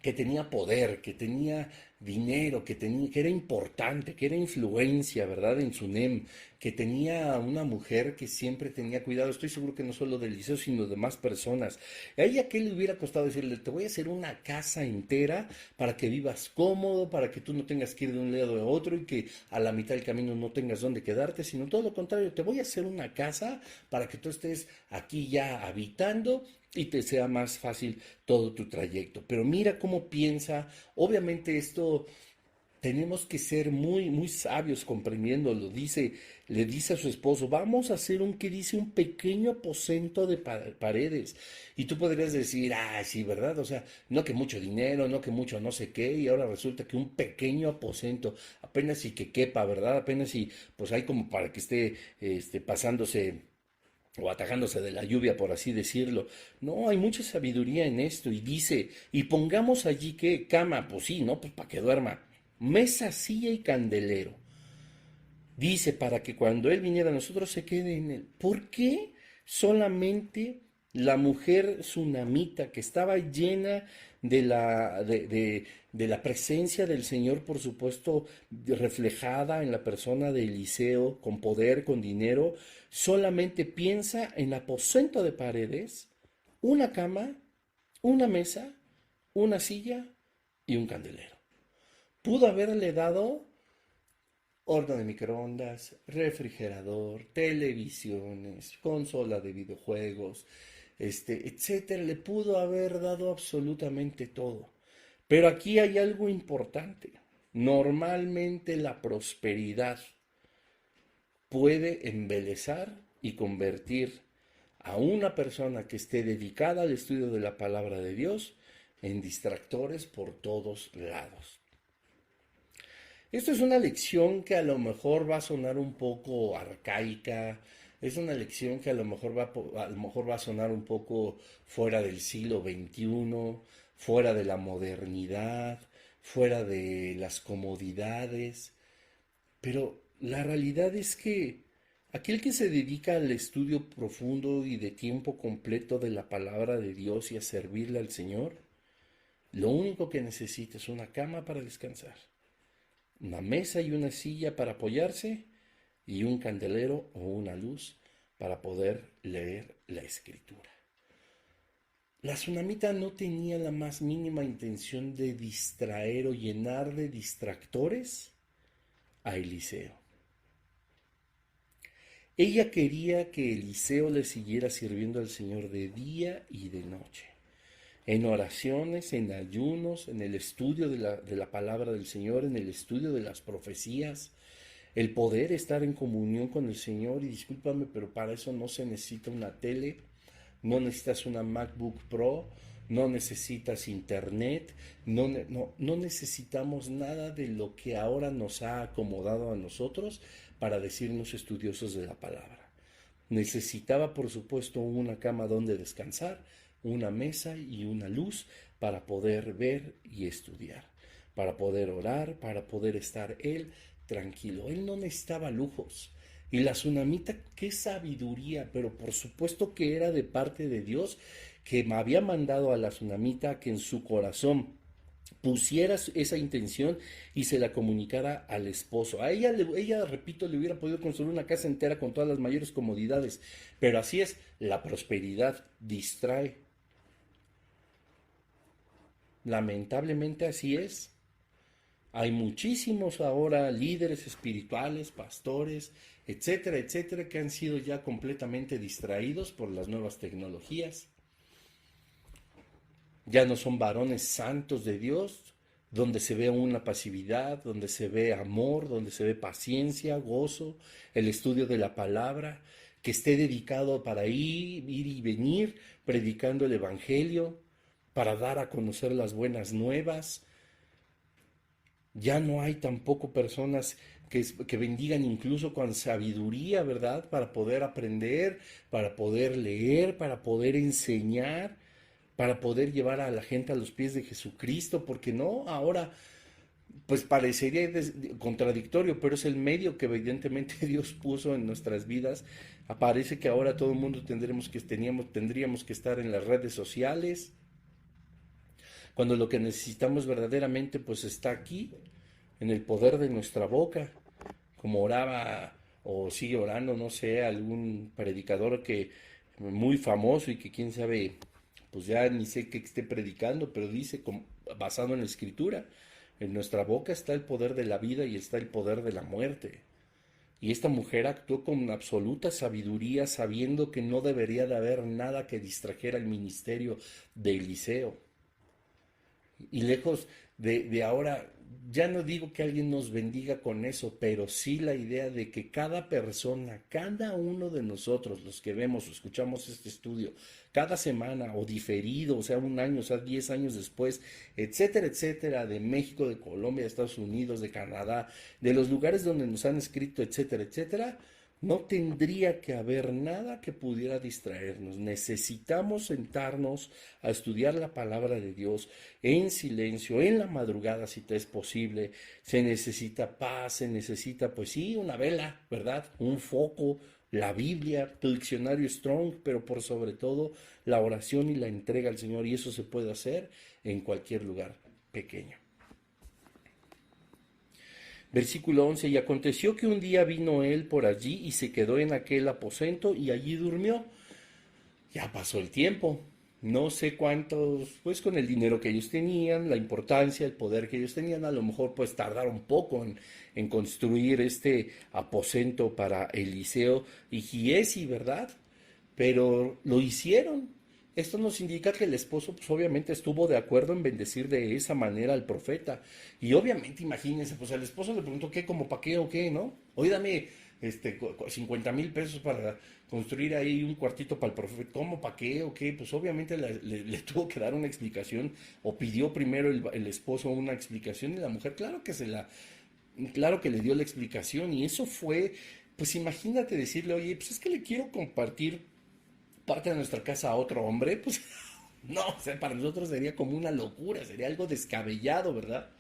que tenía poder, que tenía dinero, que era importante, que era influencia, ¿verdad? En su NEM, que tenía una mujer que siempre tenía cuidado. Estoy seguro que no solo del liceo, sino de más personas. ¿A ella qué le hubiera costado decirle, te voy a hacer una casa entera para que vivas cómodo, para que tú no tengas que ir de un lado a otro y que a la mitad del camino no tengas dónde quedarte, sino todo lo contrario, te voy a hacer una casa para que tú estés aquí ya habitando y te sea más fácil todo tu trayecto. Pero mira cómo piensa, obviamente esto tenemos que ser muy, muy sabios comprendiéndolo. Le dice a su esposo, vamos a hacer que dice un pequeño aposento de paredes. Y tú podrías decir, sí, ¿verdad? O sea, no que mucho dinero, no que mucho no sé qué, y ahora resulta que un pequeño aposento, apenas y que quepa, ¿verdad? Apenas y pues hay como para que esté pasándose o atajándose de la lluvia, por así decirlo. No, hay mucha sabiduría en esto. Y dice, y pongamos allí que cama, pues sí, ¿no? Pues para que duerma. Mesa, silla y candelero. Dice, para que cuando Él viniera a nosotros se quede en Él. ¿Por qué solamente la mujer tsunamita, que estaba llena de la presencia del Señor, por supuesto, reflejada en la persona de Eliseo, con poder, con dinero, solamente piensa en aposento de paredes, una cama, una mesa, una silla y un candelero? Pudo haberle dado horno de microondas, refrigerador, televisiones, consola de videojuegos, etcétera. Le pudo haber dado absolutamente todo. Pero aquí hay algo importante. Normalmente la prosperidad puede embelezar y convertir a una persona que esté dedicada al estudio de la palabra de Dios en distractores por todos lados. Esto es una lección que a lo mejor va a sonar un poco arcaica, es una lección que a lo mejor va a sonar un poco fuera del siglo XXI, fuera de la modernidad, fuera de las comodidades, pero la realidad es que aquel que se dedica al estudio profundo y de tiempo completo de la palabra de Dios y a servirle al Señor, Lo único que necesita es una cama para descansar, una mesa y una silla para apoyarse y un candelero o una luz para poder leer la escritura. La tsunamita no tenía la más mínima intención de distraer o llenar de distractores a Eliseo. Ella quería que Eliseo le siguiera sirviendo al Señor de día y de noche, en oraciones, en ayunos, en el estudio de la palabra del Señor, en el estudio de las profecías, el poder estar en comunión con el Señor. Y discúlpame, pero para eso no se necesita una tele, no necesitas una MacBook Pro, no necesitas internet, no necesitamos nada de lo que ahora nos ha acomodado a nosotros para decirnos estudiosos de la palabra. Necesitaba, por supuesto, una cama donde descansar, una mesa y una luz para poder ver y estudiar, para poder orar, para poder estar él tranquilo. Él no necesitaba lujos. Y la tsunamita, qué sabiduría, pero por supuesto que era de parte de Dios, que me había mandado a la tsunamita que en su corazón pusiera esa intención y se la comunicara al esposo. A ella, repito, le hubiera podido construir una casa entera con todas las mayores comodidades, pero así es, la prosperidad distrae. Lamentablemente así es. Hay muchísimos ahora líderes espirituales, pastores, etcétera, etcétera, que han sido ya completamente distraídos por las nuevas tecnologías. Ya no son varones santos de Dios, donde se ve una pasividad, donde se ve amor, donde se ve paciencia, gozo, el estudio de la palabra, que esté dedicado para ir y venir predicando el Evangelio, para dar a conocer las buenas nuevas. Ya no hay tampoco personas que bendigan incluso con sabiduría, ¿verdad? Para poder aprender, para poder leer, para poder enseñar, para poder llevar a la gente a los pies de Jesucristo, porque no, ahora pues parecería contradictorio, pero es el medio que evidentemente Dios puso en nuestras vidas. Parece que ahora todo el mundo tendríamos que estar en las redes sociales, cuando lo que necesitamos verdaderamente pues está aquí, en el poder de nuestra boca, como oraba o sigue orando, no sé, algún predicador que muy famoso y que quién sabe, pues ya ni sé qué esté predicando, pero dice, basado en la escritura, en nuestra boca está el poder de la vida y está el poder de la muerte. Y esta mujer actuó con absoluta sabiduría, sabiendo que no debería de haber nada que distrajera el ministerio de Eliseo. Y lejos de ahora, ya no digo que alguien nos bendiga con eso, pero sí la idea de que cada persona, cada uno de nosotros, los que vemos o escuchamos este estudio, cada semana o diferido, o sea, un año, o sea, 10 años después, etcétera, etcétera, de México, de Colombia, de Estados Unidos, de Canadá, de los lugares donde nos han escrito, etcétera, etcétera, no tendría que haber nada que pudiera distraernos. Necesitamos sentarnos a estudiar la palabra de Dios en silencio, en la madrugada si te es posible. Se necesita paz, se necesita, pues sí, una vela, ¿verdad? Un foco, la Biblia, tu diccionario Strong, pero por sobre todo la oración y la entrega al Señor. Y eso se puede hacer en cualquier lugar pequeño. Versículo 11, y aconteció que un día vino él por allí y se quedó en aquel aposento y allí durmió. Ya pasó el tiempo, no sé cuántos, pues con el dinero que ellos tenían, la importancia, el poder que ellos tenían, a lo mejor pues tardaron poco en construir este aposento para Eliseo y Giesi, ¿verdad? Pero lo hicieron. Esto nos indica que el esposo, pues obviamente estuvo de acuerdo en bendecir de esa manera al profeta. Y obviamente, imagínense, pues al esposo le preguntó qué, como para qué o qué, ¿no? Oye, dame 50,000 pesos para construir ahí un cuartito para el profeta. ¿Cómo, para qué o qué? Pues obviamente le tuvo que dar una explicación, o pidió primero el esposo una explicación, y la mujer, claro que le dio la explicación. Y eso fue, pues imagínate decirle, oye, pues es que le quiero compartir parte de nuestra casa a otro hombre, pues no, o sea, para nosotros sería como una locura, sería algo descabellado, ¿verdad?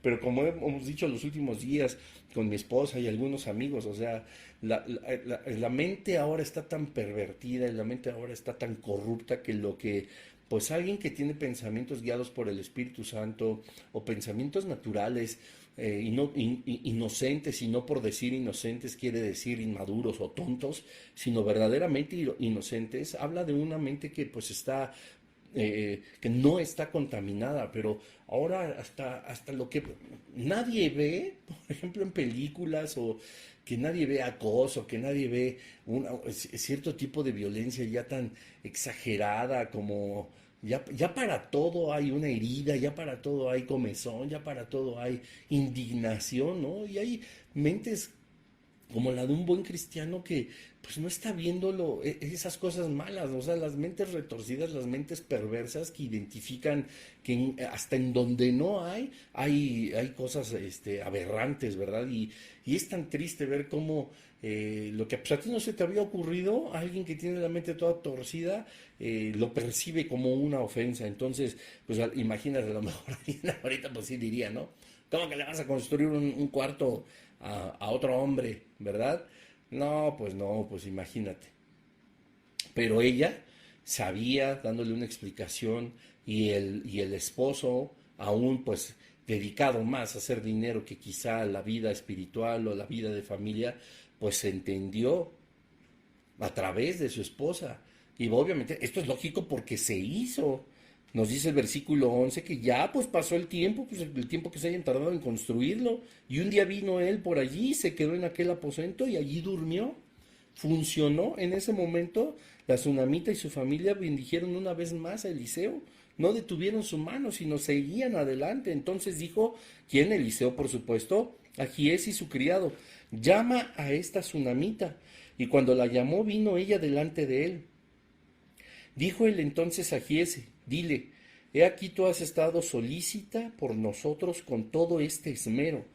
Pero como hemos dicho los últimos días con mi esposa y algunos amigos, o sea, la mente ahora está tan pervertida y la mente ahora está tan corrupta que lo que pues alguien que tiene pensamientos guiados por el Espíritu Santo o pensamientos naturales, inocentes, y no por decir inocentes quiere decir inmaduros o tontos, sino verdaderamente inocentes, habla de una mente que pues está que no está contaminada, pero ahora hasta lo que nadie ve, por ejemplo en películas, o que nadie ve acoso, que nadie ve cierto tipo de violencia ya tan exagerada, como ya para todo hay una herida, ya para todo hay comezón, ya para todo hay indignación, ¿no? Y hay mentes como la de un buen cristiano que pues no está viendo esas cosas malas, o sea, las mentes retorcidas, las mentes perversas que identifican que hasta en donde no hay cosas aberrantes, ¿verdad? Y es tan triste ver cómo lo que pues, a ti no se te había ocurrido, alguien que tiene la mente toda torcida, lo percibe como una ofensa. Entonces, pues imagínate, a lo mejor alguien ahorita pues sí diría, ¿no? ¿Cómo que le vas a construir un cuarto a otro hombre, verdad? No, pues imagínate. Pero ella sabía, dándole una explicación, y el esposo, aún pues dedicado más a hacer dinero que quizá la vida espiritual o la vida de familia, pues entendió a través de su esposa. Y obviamente esto es lógico porque se hizo. Nos dice el versículo 11 que ya pues pasó el tiempo, pues el tiempo que se hayan tardado en construirlo. Y un día vino él por allí, se quedó en aquel aposento y allí durmió. Funcionó en ese momento. La tsunamita y su familia bendijeron una vez más a Eliseo. No detuvieron su mano, sino seguían adelante. Entonces dijo, ¿quién? Eliseo, por supuesto, a Giesi su criado, llama a esta tsunamita. Y cuando la llamó, vino ella delante de él. Dijo él entonces a Giesi, dile, he aquí tú has estado solícita por nosotros con todo este esmero.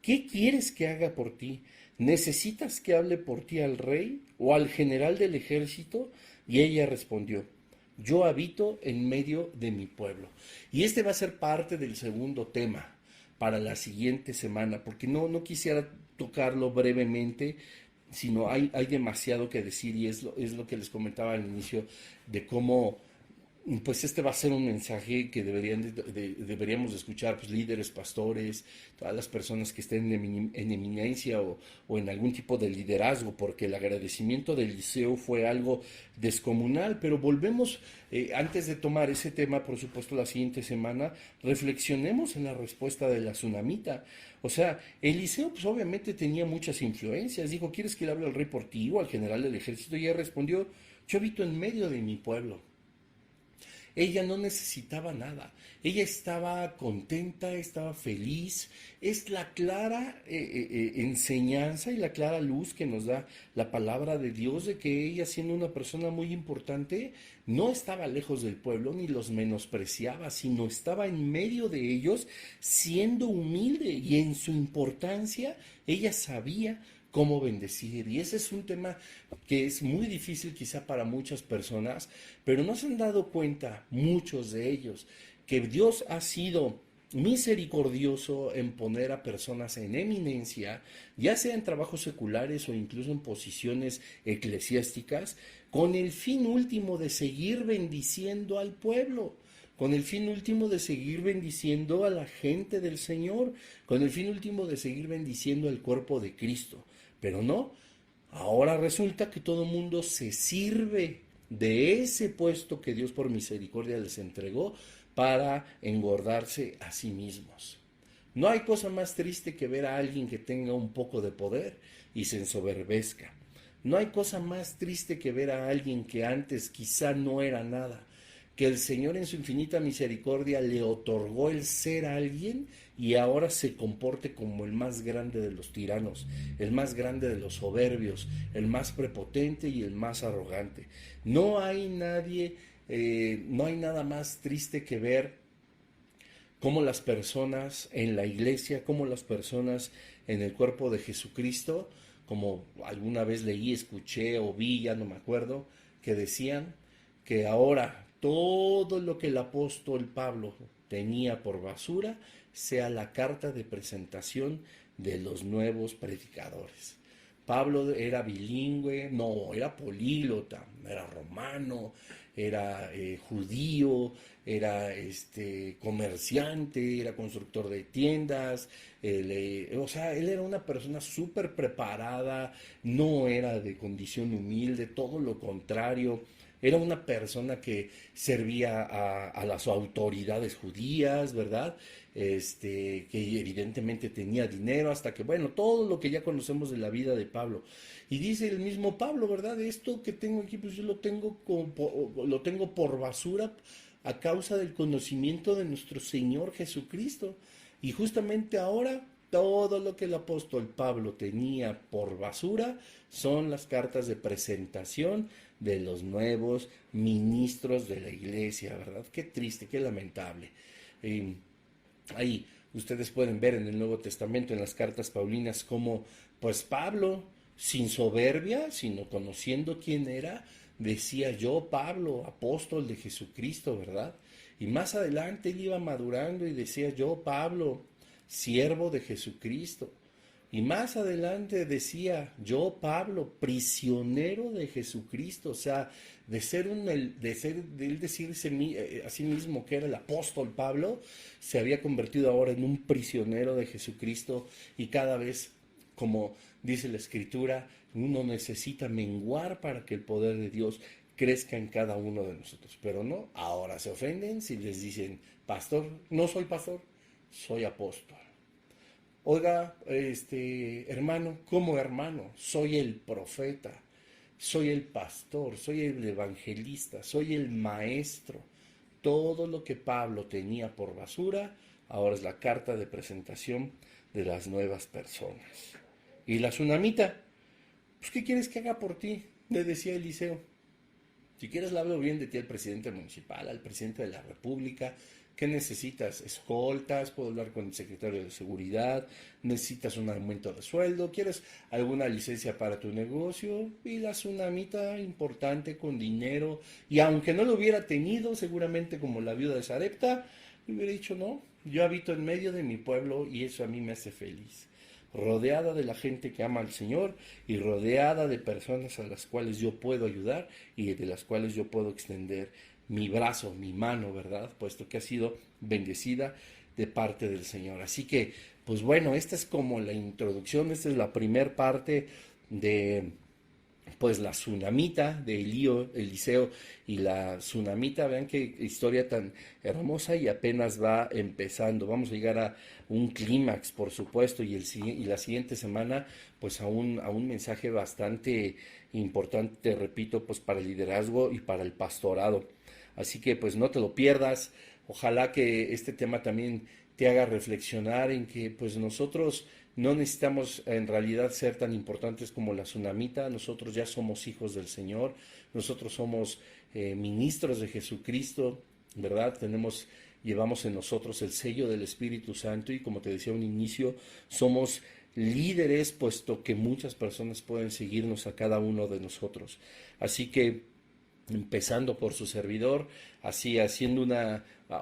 ¿Qué quieres que haga por ti? ¿Necesitas que hable por ti al rey o al general del ejército? Y ella respondió, yo habito en medio de mi pueblo. Y este va a ser parte del segundo tema para la siguiente semana, porque no quisiera tocarlo brevemente, sino hay demasiado que decir, y es lo que les comentaba al inicio de cómo pues este va a ser un mensaje que deberíamos de escuchar, pues líderes, pastores, todas las personas que estén en eminencia o en algún tipo de liderazgo, porque el agradecimiento de Eliseo fue algo descomunal. Pero volvemos, antes de tomar ese tema, por supuesto, la siguiente semana, reflexionemos en la respuesta de la tsunamita. O sea, Eliseo pues obviamente tenía muchas influencias. Dijo, ¿quieres que le hable al rey por ti o al general del ejército? Y ella respondió, yo habito en medio de mi pueblo. Ella no necesitaba nada, ella estaba contenta, estaba feliz. Es la clara enseñanza y la clara luz que nos da la palabra de Dios de que ella, siendo una persona muy importante, no estaba lejos del pueblo ni los menospreciaba, sino estaba en medio de ellos siendo humilde, y en su importancia ella sabía cómo bendecir. Y ese es un tema que es muy difícil quizá para muchas personas, pero no se han dado cuenta muchos de ellos que Dios ha sido misericordioso en poner a personas en eminencia, ya sea en trabajos seculares o incluso en posiciones eclesiásticas, con el fin último de seguir bendiciendo al pueblo, con el fin último de seguir bendiciendo a la gente del Señor, con el fin último de seguir bendiciendo al cuerpo de Cristo. Pero no, ahora resulta que todo el mundo se sirve de ese puesto que Dios por misericordia les entregó para engordarse a sí mismos. No hay cosa más triste que ver a alguien que tenga un poco de poder y se ensoberbezca. No hay cosa más triste que ver a alguien que antes quizá no era nada, que el Señor en su infinita misericordia le otorgó el ser a alguien y ahora se comporte como el más grande de los tiranos, el más grande de los soberbios, el más prepotente y el más arrogante. No hay no hay nada más triste que ver cómo las personas en la iglesia, cómo las personas en el cuerpo de Jesucristo, como alguna vez leí, escuché o vi, ya no me acuerdo, que decían que ahora todo lo que el apóstol Pablo tenía por basura sea la carta de presentación de los nuevos predicadores. Pablo era bilingüe, no, era políglota, era romano, era judío, era comerciante, era constructor de tiendas, o sea, él era una persona súper preparada, no era de condición humilde, todo lo contrario. Era una persona que servía a las autoridades judías, ¿verdad? Que evidentemente tenía dinero, hasta que, bueno, todo lo que ya conocemos de la vida de Pablo. Y dice el mismo Pablo, ¿verdad? Esto que tengo aquí, pues yo lo tengo por basura a causa del conocimiento de nuestro Señor Jesucristo. Y justamente ahora todo lo que el apóstol Pablo tenía por basura son las cartas de presentación de los nuevos ministros de la iglesia, ¿verdad? Qué triste, qué lamentable. Eh, Ahí ustedes pueden ver en el Nuevo Testamento, en las cartas paulinas, cómo pues Pablo, sin soberbia, sino conociendo quién era, decía: yo, Pablo, apóstol de Jesucristo, ¿verdad? Y más adelante él iba madurando y decía: yo, Pablo, siervo de Jesucristo. Y más adelante decía: yo, Pablo, prisionero de Jesucristo. O sea, de él decirse a sí mismo que era el apóstol Pablo, se había convertido ahora en un prisionero de Jesucristo. Y cada vez, como dice la Escritura, uno necesita menguar para que el poder de Dios crezca en cada uno de nosotros. Pero no, ahora se ofenden si les dicen: pastor, no soy pastor, soy apóstol. Oiga, hermano, ¿cómo hermano? Soy el profeta, soy el pastor, soy el evangelista, soy el maestro. Todo lo que Pablo tenía por basura, ahora es la carta de presentación de las nuevas personas. Y la tsunamita, pues ¿qué quieres que haga por ti? Le decía Eliseo. Si quieres, le hablo bien de ti al presidente municipal, al presidente de la República. ¿Qué necesitas? ¿Escoltas? ¿Puedo hablar con el secretario de Seguridad? ¿Necesitas un aumento de sueldo? ¿Quieres alguna licencia para tu negocio? Y la tsunamita importante con dinero. Y aunque no lo hubiera tenido, seguramente como la viuda de Sarepta, le hubiera dicho: no, yo habito en medio de mi pueblo y eso a mí me hace feliz, rodeada de la gente que ama al Señor y rodeada de personas a las cuales yo puedo ayudar y de las cuales yo puedo extender mi brazo, mi mano, ¿verdad? Puesto que ha sido bendecida de parte del Señor. Así que, pues bueno, esta es como la introducción, esta es la primer parte de pues la tsunamita de Eliseo y la tsunamita. Vean qué historia tan hermosa, y apenas va empezando. Vamos a llegar a un clímax, por supuesto, y la siguiente semana pues a un mensaje bastante importante, repito, pues para el liderazgo y para el pastorado. Así que pues no te lo pierdas. Ojalá que este tema también te haga reflexionar en que pues nosotros no necesitamos en realidad ser tan importantes como la tsunamita. Nosotros ya somos hijos del Señor, nosotros somos ministros de Jesucristo, ¿verdad? Llevamos en nosotros el sello del Espíritu Santo, y como te decía a un inicio, somos líderes, puesto que muchas personas pueden seguirnos a cada uno de nosotros. Así que, empezando por su servidor, así haciendo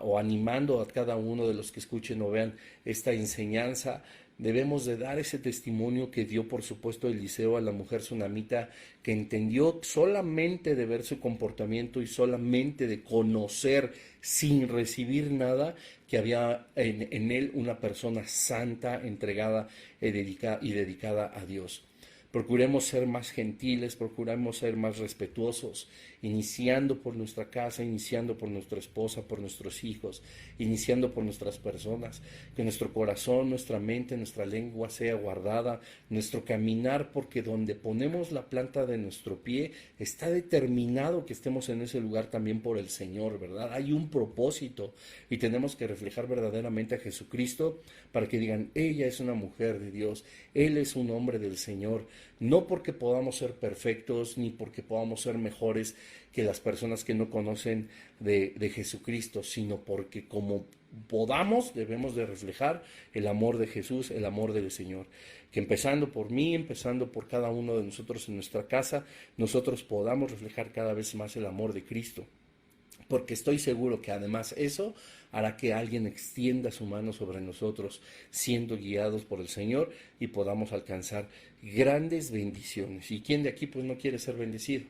o animando a cada uno de los que escuchen o vean esta enseñanza, debemos de dar ese testimonio que dio, por supuesto, Eliseo a la mujer tsunamita, que entendió solamente de ver su comportamiento y solamente de conocer sin recibir nada, que había en él una persona santa, entregada y dedicada a Dios. Procuremos ser más gentiles, procuremos ser más respetuosos, iniciando por nuestra casa, iniciando por nuestra esposa, por nuestros hijos, iniciando por nuestras personas. Que nuestro corazón, nuestra mente, nuestra lengua sea guardada, nuestro caminar, porque donde ponemos la planta de nuestro pie está determinado que estemos en ese lugar también por el Señor, ¿verdad? Hay un propósito y tenemos que reflejar verdaderamente a Jesucristo para que digan: ella es una mujer de Dios, él es un hombre del Señor. No porque podamos ser perfectos ni porque podamos ser mejores que las personas que no conocen de Jesucristo, sino porque como podamos debemos de reflejar el amor de Jesús, el amor del Señor. Que empezando por mí, empezando por cada uno de nosotros en nuestra casa, nosotros podamos reflejar cada vez más el amor de Cristo, porque estoy seguro que además eso hará que alguien extienda su mano sobre nosotros, siendo guiados por el Señor, y podamos alcanzar grandes bendiciones. ¿Y quién de aquí pues no quiere ser bendecido?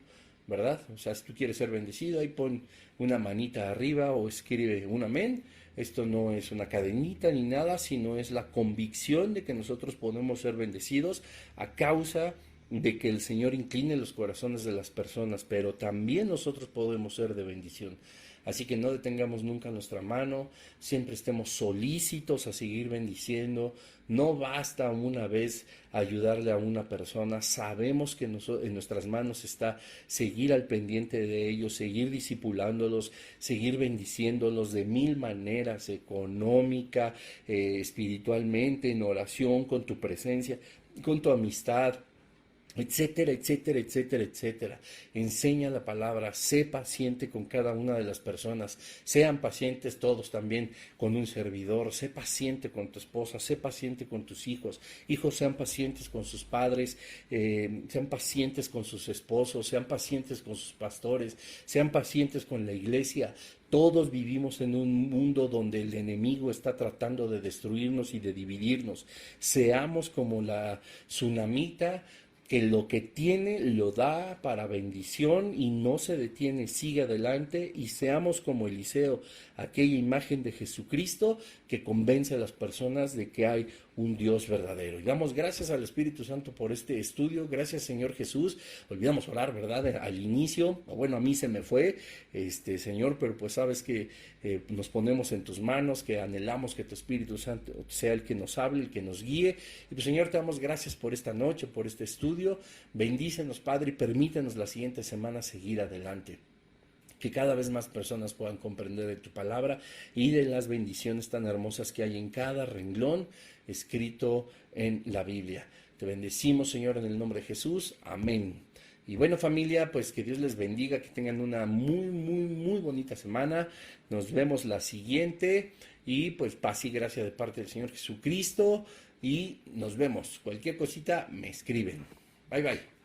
¿verdad? O sea, si tú quieres ser bendecido, ahí pon una manita arriba o escribe un amén. Esto no es una cadenita ni nada, sino es la convicción de que nosotros podemos ser bendecidos a causa de que el Señor incline los corazones de las personas, pero también nosotros podemos ser de bendición. Así que no detengamos nunca nuestra mano, siempre estemos solícitos a seguir bendiciendo. No basta una vez ayudarle a una persona, sabemos que en nuestras manos está seguir al pendiente de ellos, seguir discipulándolos, seguir bendiciéndolos de mil maneras, económica, espiritualmente, en oración, con tu presencia, con tu amistad, etcétera, etcétera, etcétera, etcétera. Enseña la palabra, sé paciente con cada una de las personas, sean pacientes todos también con un servidor, sé paciente con tu esposa, sé paciente con tus hijos, hijos sean pacientes con sus padres, sean pacientes con sus esposos, sean pacientes con sus pastores, sean pacientes con la iglesia. Todos vivimos en un mundo donde el enemigo está tratando de destruirnos y de dividirnos. Seamos como la tsunamita, que lo que tiene lo da para bendición y no se detiene, sigue adelante, y seamos como Eliseo, aquella imagen de Jesucristo que convence a las personas de que hay un Dios verdadero. Y damos gracias al Espíritu Santo por este estudio. Gracias, Señor Jesús. Olvidamos orar, ¿verdad? Al inicio, bueno, a mí se me fue, Señor, pero pues sabes que nos ponemos en tus manos, que anhelamos que tu Espíritu Santo sea el que nos hable, el que nos guíe. Y pues, Señor, te damos gracias por esta noche, por este estudio. Bendícenos, Padre, y permítenos la siguiente semana seguir adelante. Que cada vez más personas puedan comprender de tu palabra y de las bendiciones tan hermosas que hay en cada renglón escrito en la Biblia. Te bendecimos, Señor, en el nombre de Jesús. Amén. Y bueno, familia, pues que Dios les bendiga, que tengan una muy, muy, muy bonita semana. Nos vemos la siguiente y pues paz y gracia de parte del Señor Jesucristo. Y nos vemos. Cualquier cosita me escriben. Bye, bye.